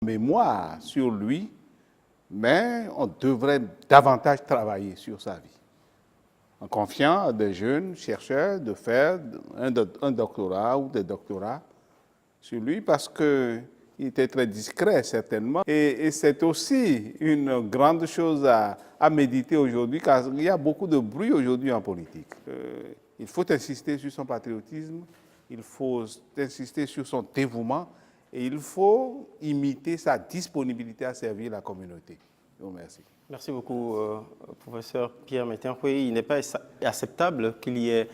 mémoire sur lui, mais on devrait davantage travailler sur sa vie, en confiant à des jeunes chercheurs de faire un doctorat ou des doctorats sur lui, parce qu'il était très discret certainement. Et c'est aussi une grande chose à méditer aujourd'hui, car il y a beaucoup de bruit aujourd'hui en politique. Il faut insister sur son patriotisme, il faut insister sur son dévouement, et il faut imiter sa disponibilité à servir la communauté. Je vous remercie. Merci beaucoup, professeur Pierre Métain. Oui, il n'est pas acceptable qu'il y ait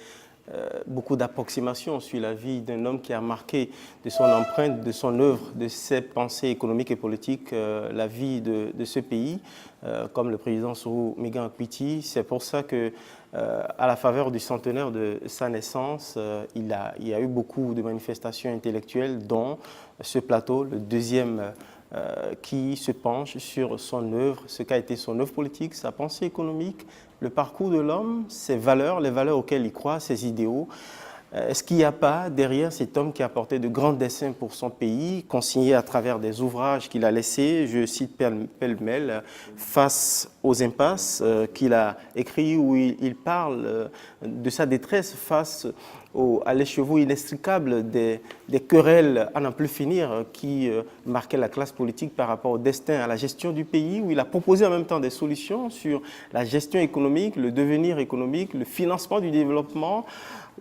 beaucoup d'approximations sur la vie d'un homme qui a marqué de son empreinte, de son œuvre, de ses pensées économiques et politiques, la vie de ce pays, comme le président Sourou Migan Akpiti. C'est pour ça que, à la faveur du centenaire de sa naissance, il y a eu beaucoup de manifestations intellectuelles, dont ce plateau, le deuxième, qui se penche sur son œuvre, ce qu'a été son œuvre politique, sa pensée économique, le parcours de l'homme, ses valeurs, les valeurs auxquelles il croit, ses idéaux. Est-ce qu'il n'y a pas derrière cet homme qui a apporté de grands dessins pour son pays, consignés à travers des ouvrages qu'il a laissés, je cite pêle-mêle, Face aux impasses, qu'il a écrit, où il parle de sa détresse face à l'écheveau inextricable des querelles à n'en plus finir qui marquaient la classe politique par rapport au destin, à la gestion du pays, où il a proposé en même temps des solutions sur la gestion économique, le devenir économique, le financement du développement.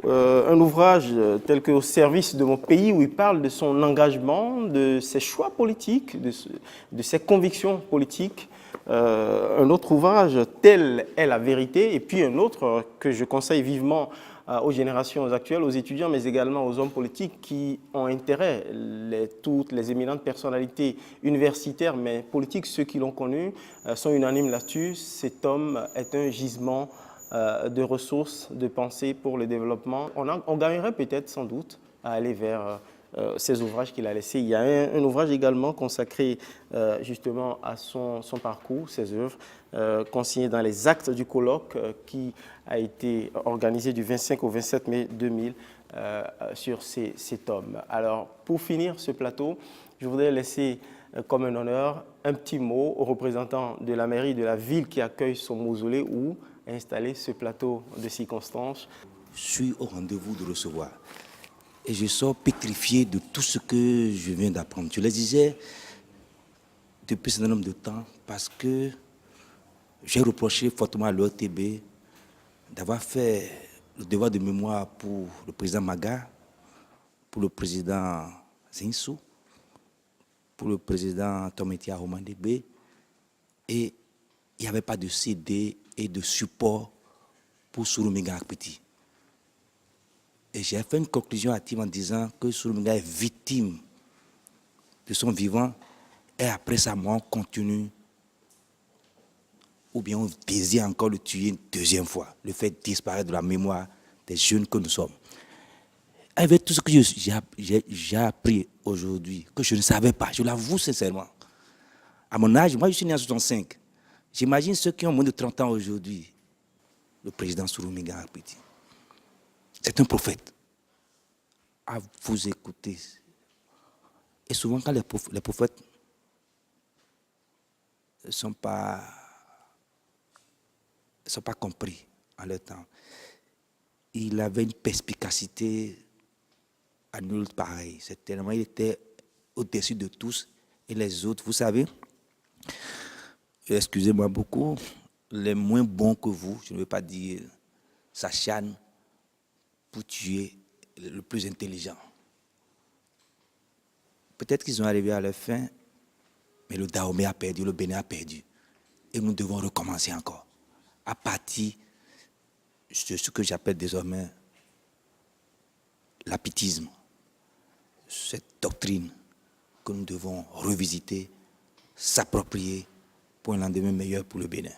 Un ouvrage tel que Au service de mon pays, où il parle de son engagement, de ses choix politiques, de ses convictions politiques. Un autre ouvrage, Telle est la vérité, et puis un autre que je conseille vivement aux générations actuelles, aux étudiants, mais également aux hommes politiques qui ont intérêt, toutes les éminentes personnalités universitaires, mais politiques, ceux qui l'ont connu, sont unanimes là-dessus. Cet homme est un gisement de ressources, de pensée pour le développement. On gagnerait peut-être, sans doute, à aller vers ces ouvrages qu'il a laissés. Il y a un ouvrage également consacré justement à son parcours, ses œuvres, consigné dans les actes du colloque qui a été organisé du 25 au 27 mai 2000 sur cet homme. Alors, pour finir ce plateau, je voudrais laisser comme un honneur un petit mot aux représentants de la mairie de la ville qui accueille son mausolée où installer ce plateau de circonstances. Je suis au rendez-vous de recevoir et je sors pétrifié de tout ce que je viens d'apprendre. Je les disais depuis un certain nombre de temps parce que j'ai reproché fortement à l'ORTB d'avoir fait le devoir de mémoire pour le président Maga, pour le président Zinsou, pour le président Tometia Romandebe, et il n'y avait pas de CD et de support pour Sourou Migan Akpiti. Et j'ai fait une conclusion hâtive en disant que Sourou Migan est victime de son vivant et après sa mort, on continue ou bien on désire encore le tuer une deuxième fois, le faire disparaître de la mémoire des jeunes que nous sommes. Avec tout ce que j'ai appris aujourd'hui, que je ne savais pas, je l'avoue sincèrement. À mon âge, moi je suis né en 65. J'imagine ceux qui ont moins de 30 ans aujourd'hui. Le président Sourou Migan Akpiti. C'est un prophète. À vous écouter. Et souvent, quand les prophètes ne sont pas compris en leur temps, il avait une perspicacité à nul pareil. C'est tellement, il était au-dessus de tous et les autres. Vous savez, excusez-moi beaucoup, les moins bons que vous, je ne veux pas dire, s'acharnent pour tuer le plus intelligent. Peut-être qu'ils ont arrivé à leur fin, mais le Dahomey a perdu, le Bénin a perdu. Et nous devons recommencer encore, à partir de ce que j'appelle désormais l'apitisme, cette doctrine que nous devons revisiter, s'approprier pour un lendemain meilleur pour le Bénin.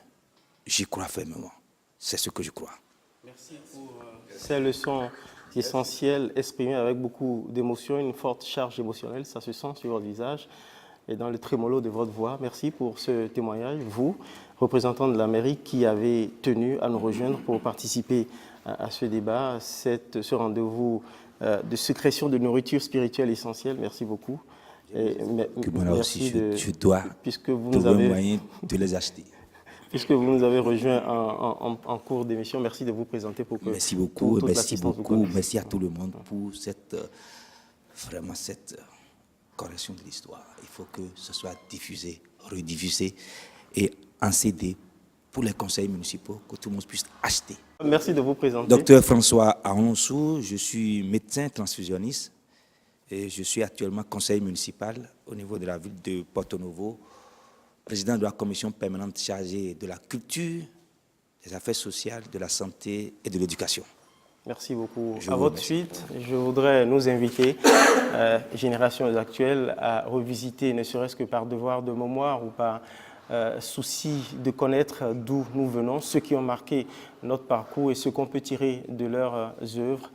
J'y crois fermement. C'est ce que je crois. Merci pour ces leçons essentielles exprimées avec beaucoup d'émotion, une forte charge émotionnelle, ça se sent sur votre visage et dans le trémolo de votre voix. Merci pour ce témoignage, vous, représentant de la mairie qui avez tenu à nous rejoindre pour participer à ce débat, ce rendez-vous de sécrétion de nourriture spirituelle essentielle. Merci beaucoup. Et que moi là merci aussi de, je dois puisque vous nous trouver un avez, moyen de les acheter. puisque vous nous avez rejoint en cours d'émission, merci de vous présenter pour que Merci beaucoup, toute merci l'assistance vous beaucoup, connaisse. merci à tout le monde pour cette, vraiment cette correction de l'histoire. Il faut que ce soit diffusé, rediffusé et en CD pour les conseils municipaux, que tout le monde puisse acheter. Merci de vous présenter. Docteur François Aonsou, je suis médecin transfusionniste et je suis actuellement conseiller municipal au niveau de la ville de Porto Novo, président de la commission permanente chargée de la culture, des affaires sociales, de la santé et de l'éducation. Merci beaucoup. Je À vous votre remercie. suite, je voudrais nous inviter, Générations actuelles, à revisiter, ne serait-ce que par devoir de mémoire ou par souci de connaître d'où nous venons, ceux qui ont marqué notre parcours et ce qu'on peut tirer de leurs œuvres.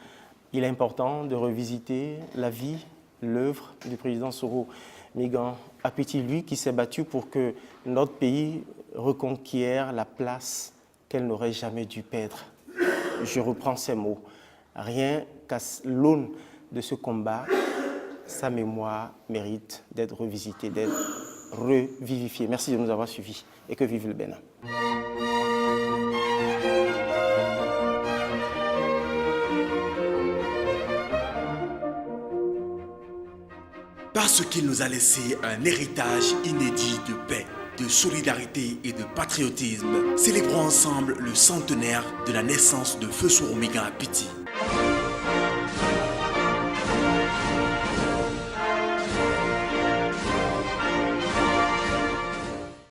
Il est important de revisiter la vie, l'œuvre du président Soro Migan Apiti, lui qui s'est battu pour que notre pays reconquiert la place qu'elle n'aurait jamais dû perdre. Je reprends ces mots. Rien qu'à l'aune de ce combat, sa mémoire mérite d'être revisitée, d'être revivifiée. Merci de nous avoir suivis et que vive le Bénin. Parce qu'il nous a laissé un héritage inédit de paix, de solidarité et de patriotisme, célébrons ensemble le centenaire de la naissance de Feu Soro Migan Apiti.